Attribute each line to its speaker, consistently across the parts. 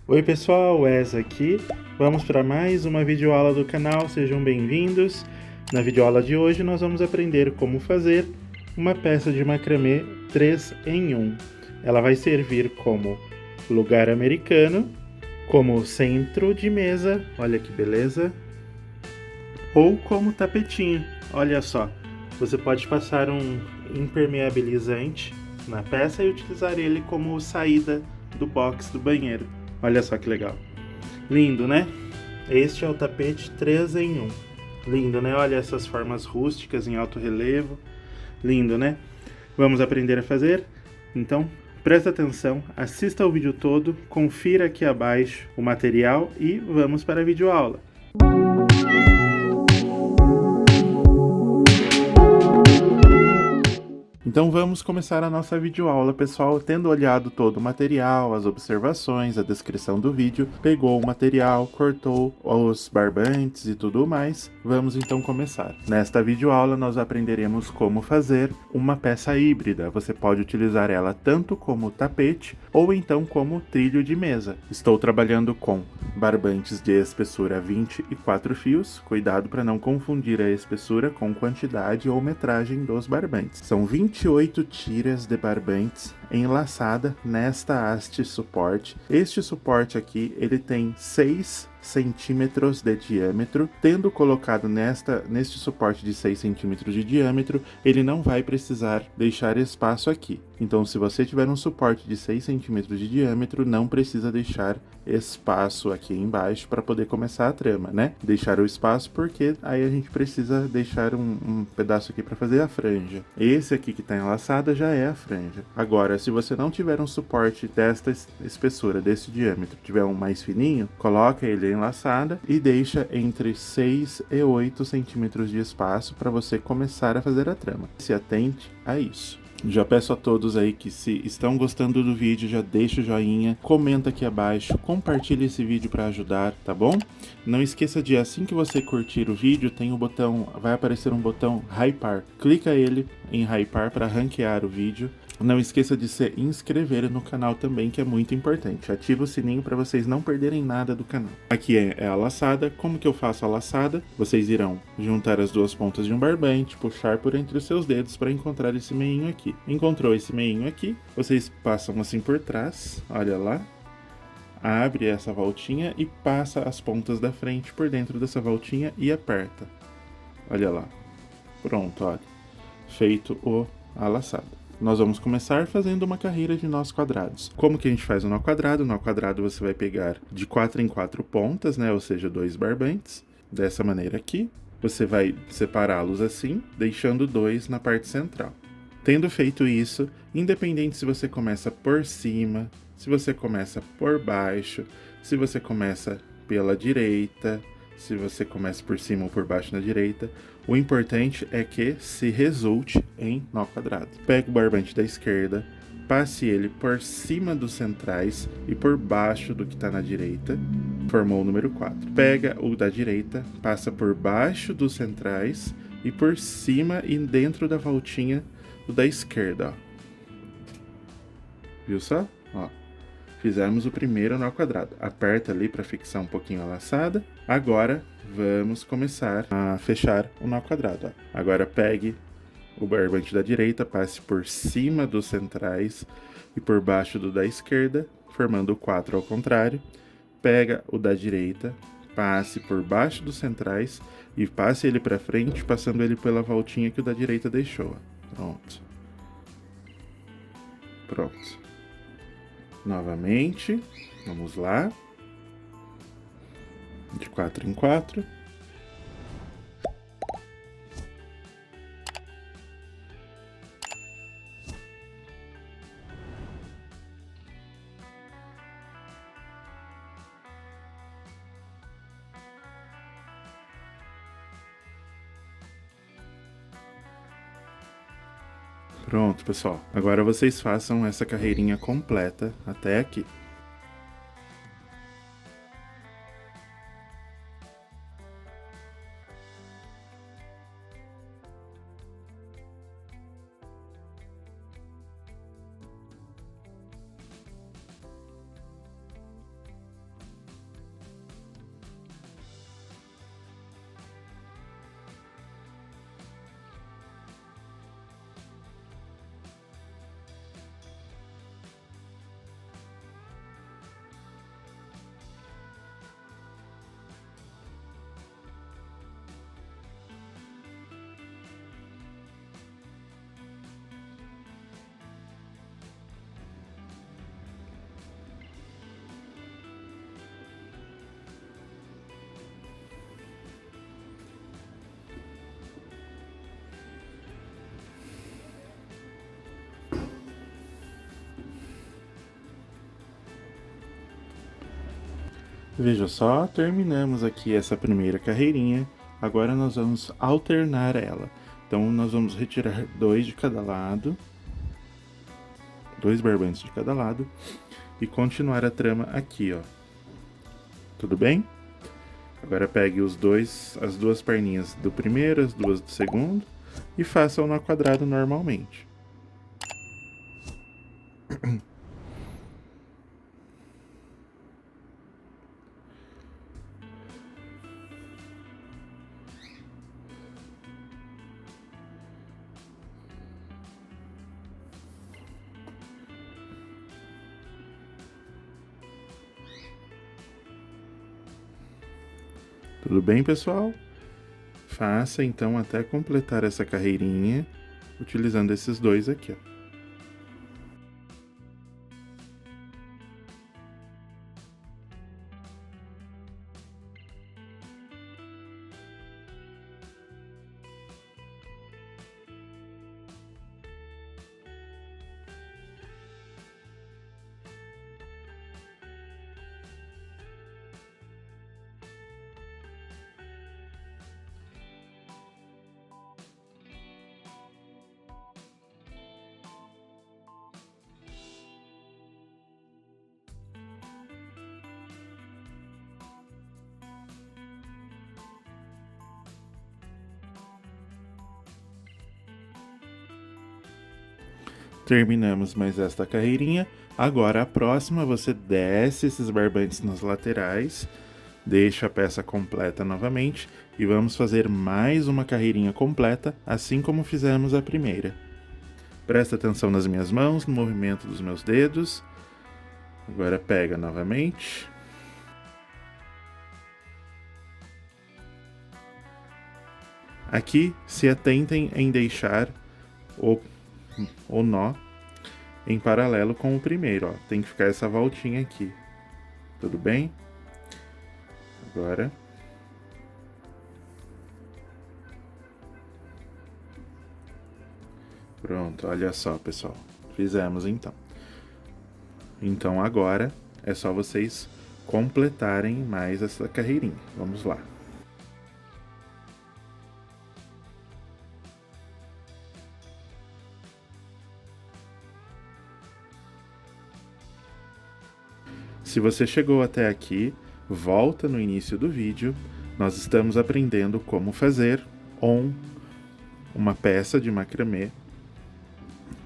Speaker 1: Oi pessoal, Wes aqui. Vamos para mais uma videoaula do canal, sejam bem-vindos. Na videoaula de hoje nós vamos aprender como fazer uma peça de macramê 3 em 1. Ela vai servir como lugar americano, como centro de mesa, olha que beleza, ou como tapetinho, olha só. Você pode passar um impermeabilizante na peça e utilizar ele como saída do box do banheiro. Olha só que legal. Lindo, né? Este é o tapete 3 em 1. Lindo, né? Olha essas formas rústicas em alto relevo. Lindo, né? Vamos aprender a fazer? Então, presta atenção, assista o vídeo todo, confira aqui abaixo o material e vamos para a videoaula. Então vamos começar a nossa videoaula, pessoal. Tendo olhado todo o material, as observações, a descrição do vídeo, pegou o material, cortou os barbantes e tudo mais, vamos então começar. Nesta videoaula nós aprenderemos como fazer uma peça híbrida. Você pode utilizar ela tanto como tapete ou então como trilho de mesa. Estou trabalhando com barbantes de espessura 24 fios, cuidado para não confundir a espessura com quantidade ou metragem dos barbantes. São 28 tiras de barbantes enlaçada nesta haste suporte. Este suporte aqui, ele tem 6 centímetros de diâmetro. Tendo colocado neste suporte de 6 centímetros de diâmetro, ele não vai precisar deixar espaço aqui. Então, se você tiver um suporte de 6 centímetros de diâmetro, não precisa deixar espaço aqui embaixo para poder começar a trama, né? Deixar o espaço porque aí a gente precisa deixar um pedaço aqui para fazer a franja. Esse aqui que está enlaçada já é a franja. Agora, se você não tiver um suporte desta espessura, desse diâmetro, tiver um mais fininho, coloca ele enlaçada e deixa entre 6 e 8 centímetros de espaço para você começar a fazer a trama. Se atente a isso. Já peço a todos aí que, se estão gostando do vídeo, já deixa o joinha, comenta aqui abaixo, compartilha esse vídeo para ajudar, tá bom? Não esqueça de, assim que você curtir o vídeo, tem o botão, vai aparecer um botão Hypar. Clica ele em Hypar para ranquear o vídeo. Não esqueça de se inscrever no canal também, que é muito importante. Ativa o sininho para vocês não perderem nada do canal. Aqui é a laçada. Como que eu faço a laçada? Vocês irão juntar as duas pontas de um barbante, puxar por entre os seus dedos para encontrar esse meinho aqui. Encontrou esse meinho aqui, vocês passam assim por trás, olha lá. Abre essa voltinha e passa as pontas da frente por dentro dessa voltinha e aperta. Olha lá. Pronto, olha. Feito a laçada. Nós vamos começar fazendo uma carreira de nós quadrados. Como que a gente faz o nó quadrado? O nó quadrado você vai pegar de 4 em 4 pontas, né? Ou seja, 2 barbantes. Dessa maneira aqui. Você vai separá-los assim, deixando 2 na parte central. Tendo feito isso, independente se você começa por cima, se você começa por baixo, se você começa pela direita, se você começa por cima ou por baixo na direita, o importante é que se resulte em nó quadrado. Pega o barbante da esquerda, passe ele por cima dos centrais e por baixo do que está na direita, formou o número 4. Pega o da direita, passa por baixo dos centrais e por cima e dentro da voltinha do da esquerda, ó. Viu só? Ó. Fizemos o primeiro nó quadrado. Aperta ali para fixar um pouquinho a laçada. Agora vamos começar a fechar o nó quadrado. Ó. Agora pegue o barbante da direita, passe por cima dos centrais e por baixo do da esquerda, formando o 4 ao contrário. Pega o da direita, passe por baixo dos centrais e passe ele para frente, passando ele pela voltinha que o da direita deixou. Pronto. Pronto. Novamente, vamos lá, de 4 em 4. Pronto, pessoal. Agora vocês façam essa carreirinha completa até aqui. Veja só, terminamos aqui essa primeira carreirinha. Agora nós vamos alternar ela. Então nós vamos retirar 2 de cada lado, 2 barbantes de cada lado, e continuar a trama aqui, ó. Tudo bem? Agora pegue as duas perninhas do primeiro, as duas do segundo, e faça o nó quadrado normalmente. Tudo bem, pessoal? Faça então até completar essa carreirinha, utilizando esses dois aqui, ó. Terminamos mais esta carreirinha. Agora a próxima, você desce esses barbantes nas laterais, deixa a peça completa novamente e vamos fazer mais uma carreirinha completa, assim como fizemos a primeira. Presta atenção nas minhas mãos, no movimento dos meus dedos. Agora pega novamente. Aqui, se atentem em deixar o nó em paralelo com o primeiro, ó. Tem que ficar essa voltinha aqui. Tudo bem? Agora. Pronto, olha só, pessoal. Fizemos então. Então agora é só vocês completarem mais essa carreirinha. Vamos lá. Se você chegou até aqui, volta no início do vídeo. Nós estamos aprendendo como fazer uma peça de macramê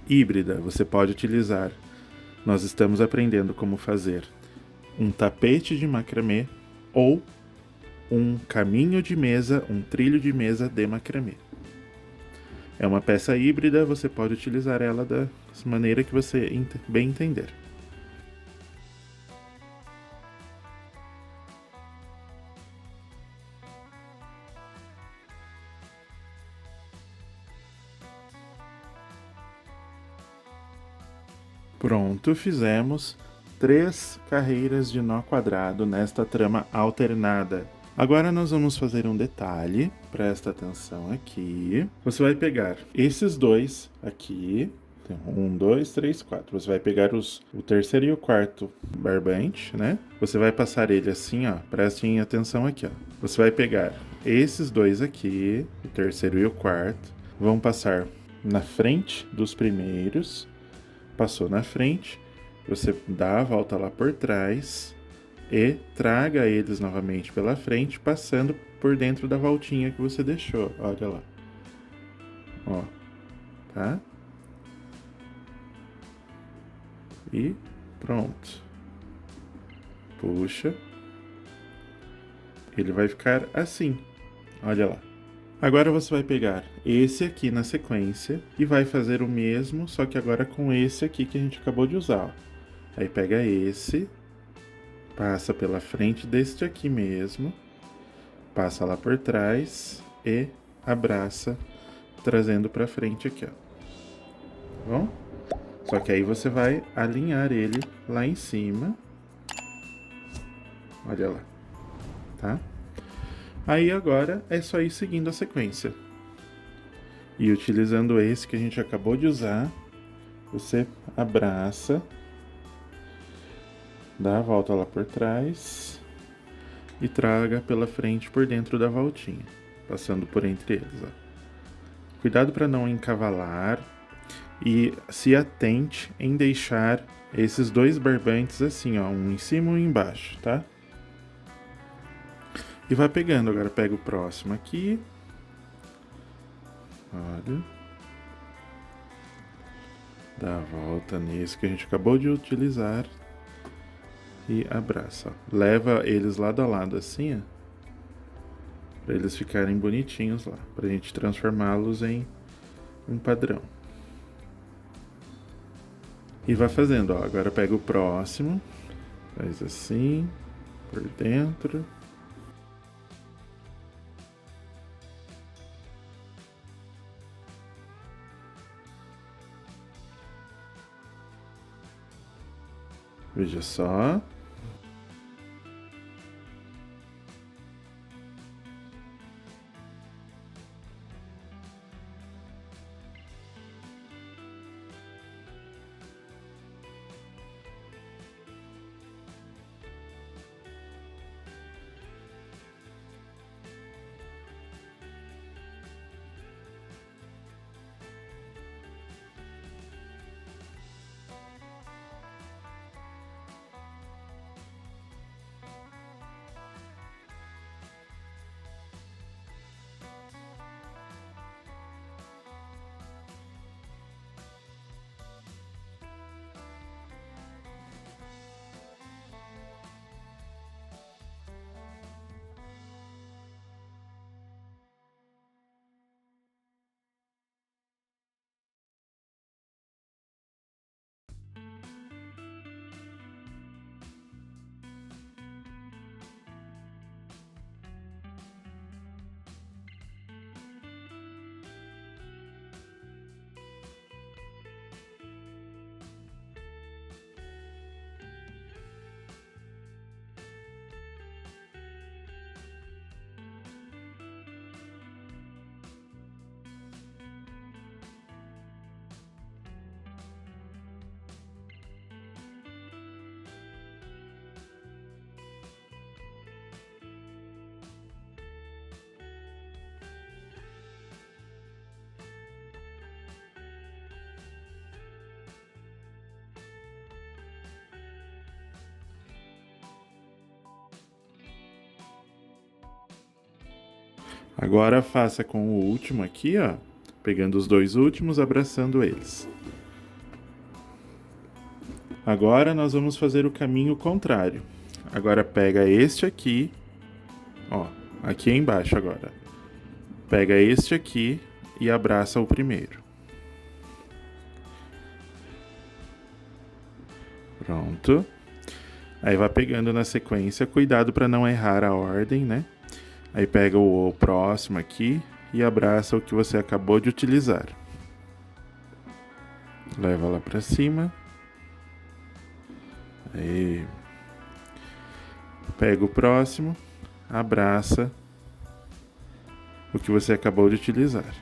Speaker 1: híbrida. Você pode utilizar. Nós estamos aprendendo como fazer um tapete de macramê ou um caminho de mesa, um trilho de mesa de macramê. É uma peça híbrida, você pode utilizar ela da maneira que você bem entender. Pronto, fizemos 3 carreiras de nó quadrado nesta trama alternada. Agora nós vamos fazer um detalhe, presta atenção aqui. Você vai pegar esses dois aqui, 1, 2, 3, 4. Você vai pegar o terceiro e o quarto barbante, né? Você vai passar ele assim, ó, prestem atenção aqui, ó. Você vai pegar esses dois aqui, o terceiro e o quarto, vão passar na frente dos primeiros. Passou na frente, você dá a volta lá por trás e traga eles novamente pela frente, passando por dentro da voltinha que você deixou. Olha lá. Ó, tá? E pronto. Puxa. Ele vai ficar assim. Olha lá. Agora você vai pegar esse aqui na sequência e vai fazer o mesmo, só que agora com esse aqui que a gente acabou de usar, ó. Aí pega esse, passa pela frente deste aqui mesmo, passa lá por trás e abraça, trazendo pra frente aqui, ó. Tá bom? Só que aí você vai alinhar ele lá em cima. Olha lá, tá? Aí agora é só ir seguindo a sequência. E utilizando esse que a gente acabou de usar, você abraça, dá a volta lá por trás e traga pela frente por dentro da voltinha, passando por entre eles, ó. Cuidado para não encavalar e se atente em deixar esses dois barbantes assim, ó, um em cima e um embaixo, tá? E vai pegando, agora pega o próximo aqui. Olha. Dá a volta nesse que a gente acabou de utilizar e abraça, ó. Leva eles lado a lado assim, ó, para eles ficarem bonitinhos lá, pra gente transformá-los em um padrão. E vai fazendo, ó. Agora pega o próximo, faz assim, por dentro. Veja só. Agora faça com o último aqui, ó, pegando os dois últimos, abraçando eles. Agora nós vamos fazer o caminho contrário. Agora pega este aqui, ó, aqui embaixo agora. Pega este aqui e abraça o primeiro. Pronto. Aí vai pegando na sequência, cuidado para não errar a ordem, né? Aí pega o próximo aqui e abraça o que você acabou de utilizar. Leva lá para cima. Aí pega o próximo, abraça o que você acabou de utilizar.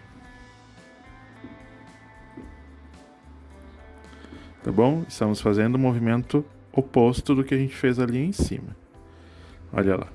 Speaker 1: Tá bom? Estamos fazendo o movimento oposto do que a gente fez ali em cima. Olha lá.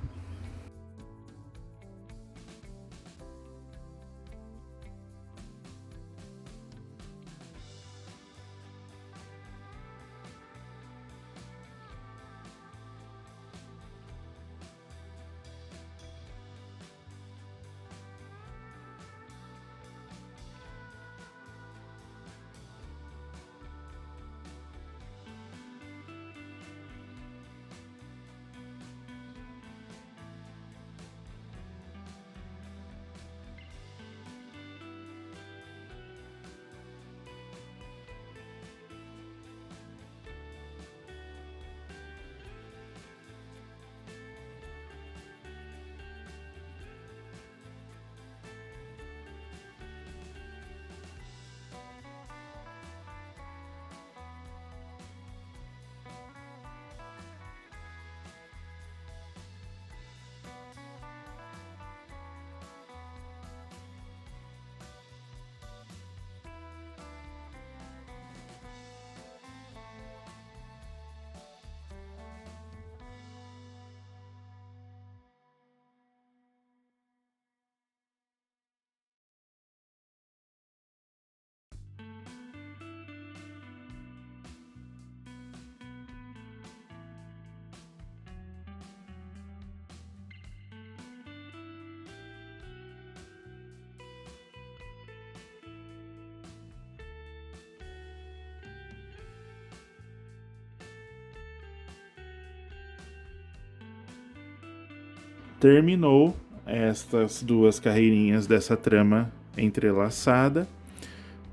Speaker 1: Terminou estas duas carreirinhas dessa trama entrelaçada.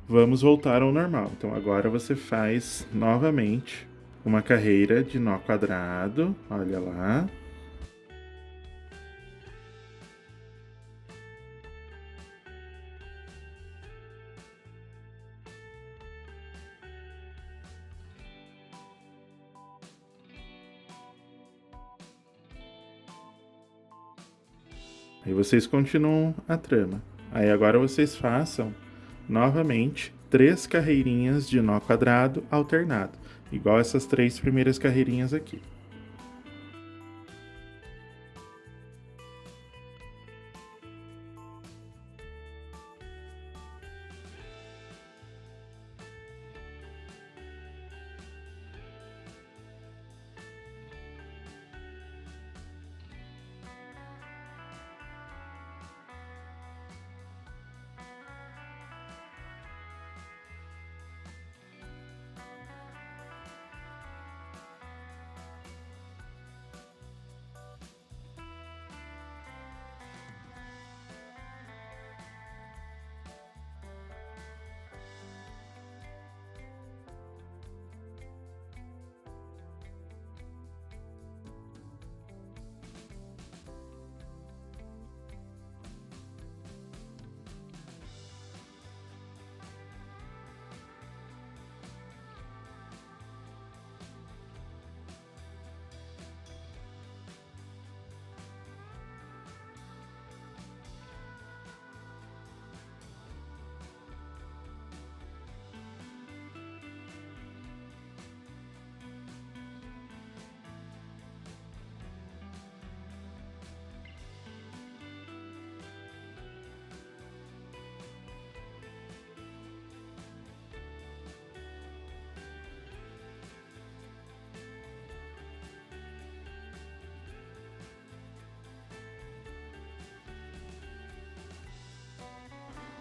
Speaker 1: Vamos voltar ao normal. Então agora você faz novamente uma carreira de nó quadrado. Olha lá. Aí vocês continuam a trama. Aí agora vocês façam novamente 3 carreirinhas de nó quadrado alternado, igual essas 3 primeiras carreirinhas aqui.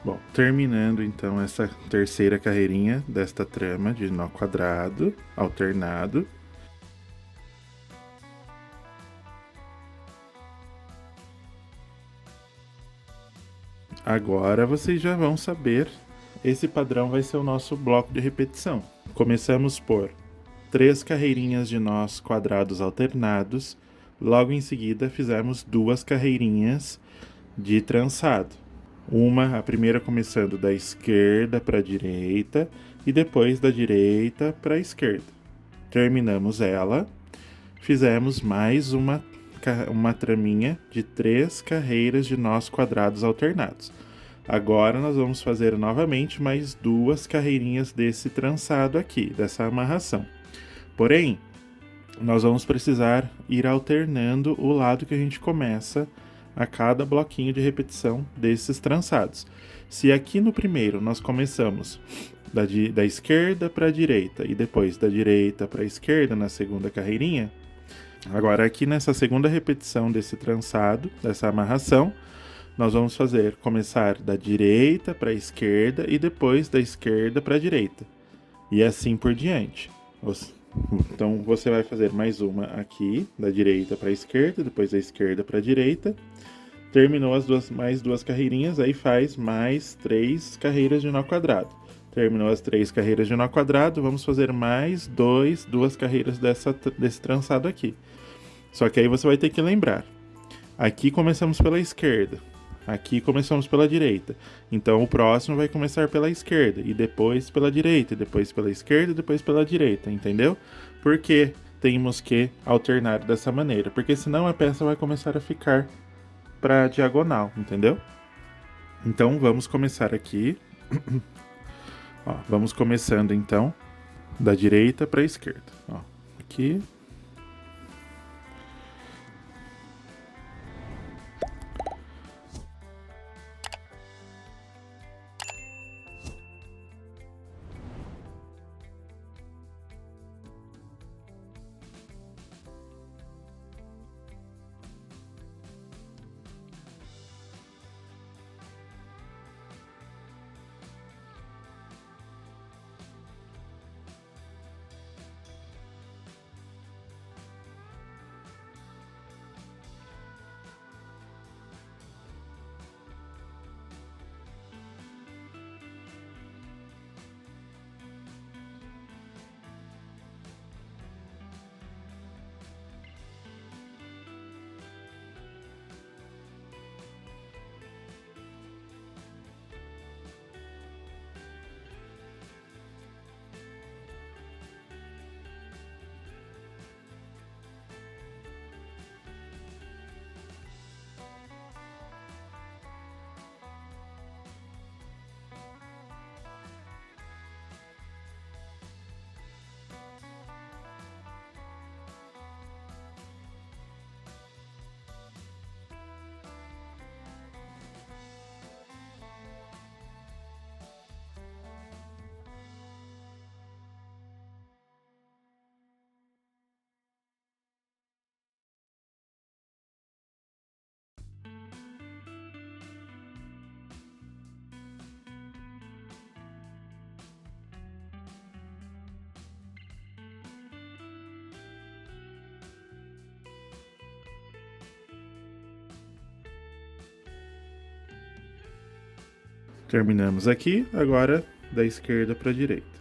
Speaker 1: Bom, terminando então essa terceira carreirinha desta trama de nó quadrado alternado. Agora vocês já vão saber, esse padrão vai ser o nosso bloco de repetição. Começamos por 3 carreirinhas de nós quadrados alternados, logo em seguida fizemos 2 carreirinhas de trançado. A primeira começando da esquerda para a direita e depois da direita para a esquerda. Terminamos ela, fizemos mais uma traminha de 3 carreiras de nós quadrados alternados. Agora nós vamos fazer novamente mais 2 carreirinhas desse trançado aqui, dessa amarração. Porém, nós vamos precisar ir alternando o lado que a gente começa a cada bloquinho de repetição desses trançados. Se aqui no primeiro nós começamos da esquerda para a direita e depois da direita para a esquerda na segunda carreirinha, agora aqui nessa segunda repetição desse trançado, dessa amarração, nós vamos começar da direita para a esquerda e depois da esquerda para a direita. E assim por diante. Então você vai fazer mais uma aqui, da direita para a esquerda, depois da esquerda para a direita. Terminou mais 2 carreirinhas, aí faz mais 3 carreiras de nó quadrado. Terminou as 3 carreiras de nó quadrado, vamos fazer mais 2 carreiras desse trançado aqui. Só que aí você vai ter que lembrar. Aqui começamos pela esquerda, aqui começamos pela direita. Então o próximo vai começar pela esquerda, e depois pela direita, e depois pela esquerda, e depois pela direita, entendeu? Por que temos que alternar dessa maneira? Porque senão a peça vai começar a ficar para diagonal, entendeu? Então vamos começar aqui. Ó, vamos começando então da direita para a esquerda. Ó, aqui. Terminamos aqui, agora da esquerda para a direita.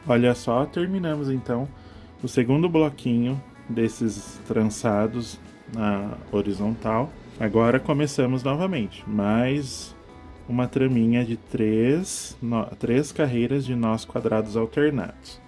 Speaker 1: Olha só, terminamos então o segundo bloquinho desses trançados na horizontal. Agora começamos novamente, mais uma traminha de três carreiras de nós quadrados alternados.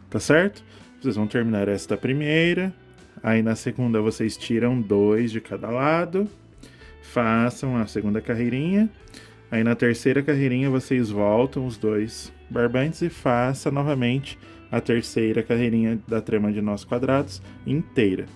Speaker 1: Tá certo? Vocês vão terminar esta primeira, aí na segunda vocês tiram 2 de cada lado, façam a segunda carreirinha, aí na terceira carreirinha vocês voltam os 2 barbantes e façam novamente a terceira carreirinha da trama de nós quadrados inteira.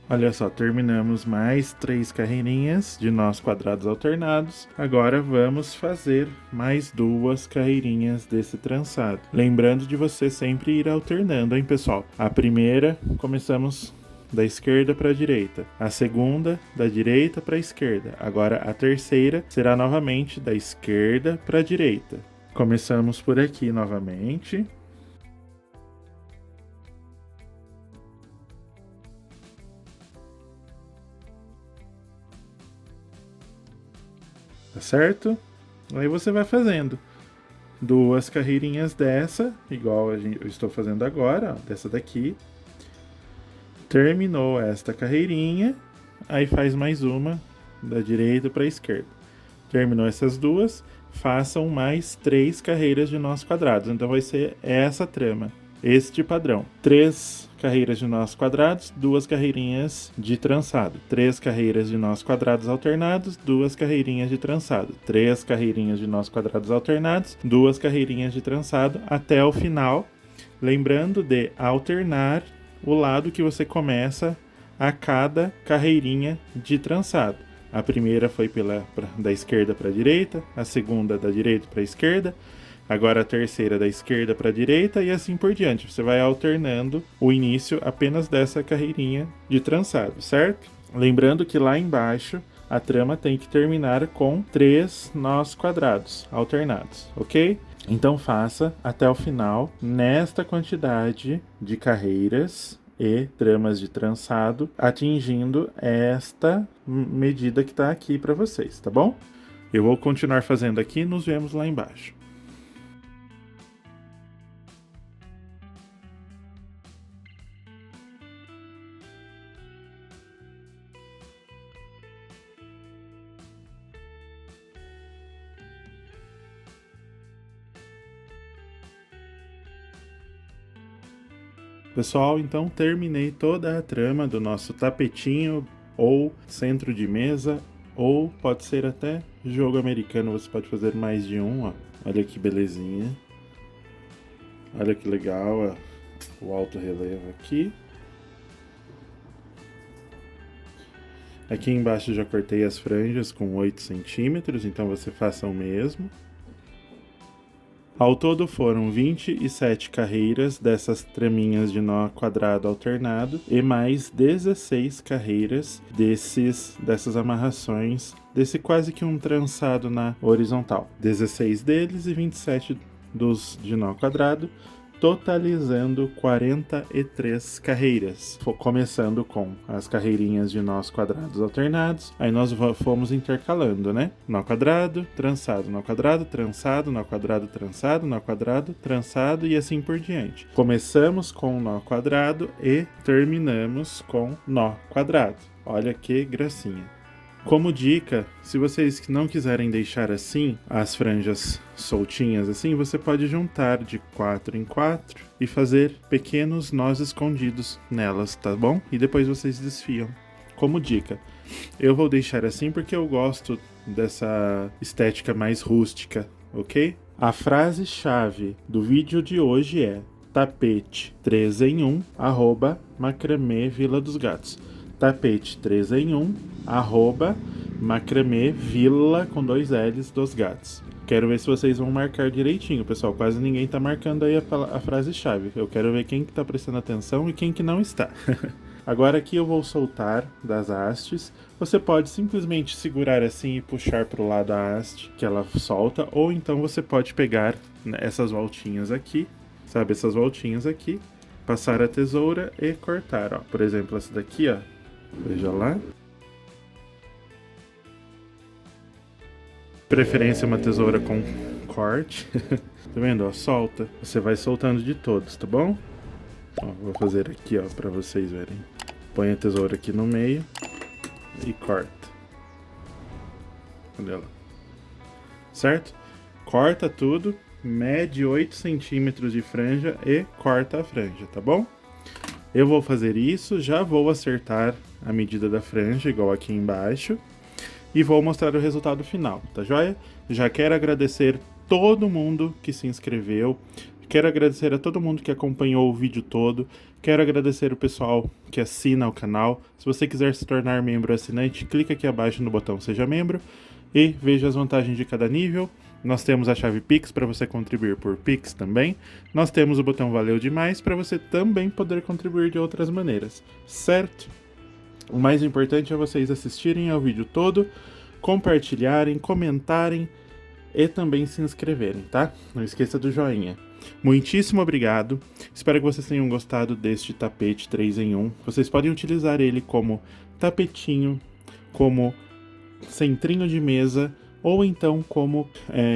Speaker 1: Olha só, terminamos mais 3 carreirinhas de nós quadrados alternados. Agora vamos fazer mais 2 carreirinhas desse trançado. Lembrando de você sempre ir alternando, hein, pessoal? A primeira, começamos da esquerda para a direita. A segunda, da direita para a esquerda. Agora a terceira será novamente da esquerda para a direita. Começamos por aqui novamente. Tá certo? Aí você vai fazendo 2 carreirinhas dessa, igual eu estou fazendo agora, ó, dessa daqui. Terminou esta carreirinha, aí faz mais uma da direita para a esquerda. Terminou essas duas, façam mais 3 carreiras de nós quadrados. Então vai ser essa trama, este padrão. 3 carreiras de nós quadrados, 2 carreirinhas de trançado. 3 carreiras de nós quadrados alternados, 2 carreirinhas de trançado. 3 carreirinhas de nós quadrados alternados, 2 carreirinhas de trançado, até o final. Lembrando de alternar o lado que você começa a cada carreirinha de trançado. A primeira foi da esquerda para a direita, a segunda da direita para a esquerda, agora a terceira da esquerda para a direita e assim por diante. Você vai alternando o início apenas dessa carreirinha de trançado, certo? Lembrando que lá embaixo a trama tem que terminar com 3 nós quadrados alternados, ok? Então faça até o final nesta quantidade de carreiras e tramas de trançado, atingindo esta medida que está aqui para vocês, tá bom? Eu vou continuar fazendo aqui e nos vemos lá embaixo. Pessoal, então terminei toda a trama do nosso tapetinho ou centro de mesa, ou pode ser até jogo americano, você pode fazer mais de um, ó. Olha que belezinha. Olha que legal, ó, o alto relevo aqui. Aqui embaixo já cortei as franjas com 8 centímetros, então você faça o mesmo. Ao todo foram 27 carreiras dessas traminhas de nó quadrado alternado e mais 16 carreiras dessas amarrações, desse quase que um trançado na horizontal. 16 deles e 27 dos de nó quadrado, totalizando 43 carreiras. Começando com as carreirinhas de nós quadrados alternados, aí nós fomos intercalando, né? Nó quadrado, trançado, nó quadrado, trançado, nó quadrado, trançado, nó quadrado, trançado e assim por diante. Começamos com nó quadrado e terminamos com nó quadrado. Olha que gracinha. Como dica, se vocês não quiserem deixar assim, as franjas soltinhas assim, você pode juntar de 4 em 4 e fazer pequenos nós escondidos nelas, tá bom? E depois vocês desfiam. Como dica, eu vou deixar assim porque eu gosto dessa estética mais rústica, ok? A frase-chave do vídeo de hoje é tapete 3 em 1, @macramê Vila dos Gatos. Tapete 3 em 1, @macramê Vila com 2 L's dos Gatos. Quero ver se vocês vão marcar direitinho, pessoal. Quase ninguém tá marcando aí a frase-chave. Eu quero ver quem que tá prestando atenção e quem que não está. Agora aqui eu vou soltar das hastes. Você pode simplesmente segurar assim e puxar para o lado da haste, que ela solta. Ou então você pode pegar essas voltinhas aqui, sabe? Essas voltinhas aqui, passar a tesoura e cortar, ó. Por exemplo, essa daqui, ó. Veja lá. Preferência uma tesoura com corte. Tá vendo, ó? Solta. Você vai soltando de todos, tá bom? Ó, vou fazer aqui, ó, pra vocês verem. Põe a tesoura aqui no meio e corta. Olha lá. Certo? Corta tudo, mede 8 centímetros de franja e corta a franja, tá bom? Eu vou fazer isso, já vou acertar a medida da franja, igual aqui embaixo, e vou mostrar o resultado final, tá joia? Já quero agradecer todo mundo que se inscreveu, quero agradecer a todo mundo que acompanhou o vídeo todo, quero agradecer o pessoal que assina o canal. Se você quiser se tornar membro assinante, clica aqui abaixo no botão Seja Membro e veja as vantagens de cada nível. Nós temos a chave Pix para você contribuir por Pix também. Nós temos o botão Valeu Demais para você também poder contribuir de outras maneiras, certo? O mais importante é vocês assistirem ao vídeo todo, compartilharem, comentarem e também se inscreverem, tá? Não esqueça do joinha. Muitíssimo obrigado. Espero que vocês tenham gostado deste tapete 3 em 1. Vocês podem utilizar ele como tapetinho, como centrinho de mesa, ou então como,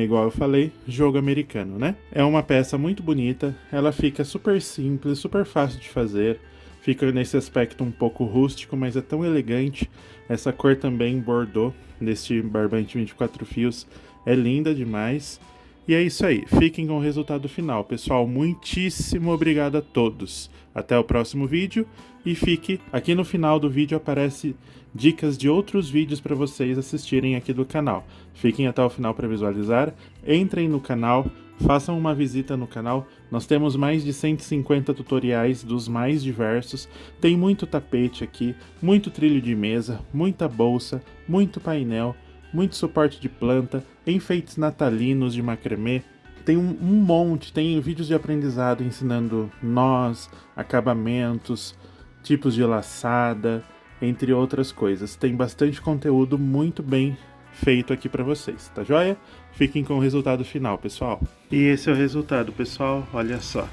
Speaker 1: igual eu falei, jogo americano, né? É uma peça muito bonita, ela fica super simples, super fácil de fazer, Fica nesse aspecto um pouco rústico, mas é tão elegante. Essa cor também, bordô, deste barbante 24 fios, é linda demais. E é isso aí, fiquem com o resultado final. Pessoal, muitíssimo obrigado a todos. Até o próximo vídeo e fique aqui no final do vídeo, aparece dicas de outros vídeos para vocês assistirem aqui do canal. Fiquem até o final para visualizar, entrem no canal, façam uma visita no canal. Nós temos mais de 150 tutoriais dos mais diversos, tem muito tapete aqui, muito trilho de mesa, muita bolsa, muito painel, muito suporte de planta, enfeites natalinos de macramê, tem um monte, tem vídeos de aprendizado ensinando nós, acabamentos, tipos de laçada, entre outras coisas. Tem bastante conteúdo muito bem feito aqui para vocês, tá joia? Fiquem com o resultado final, pessoal. E esse é o resultado, pessoal, olha só.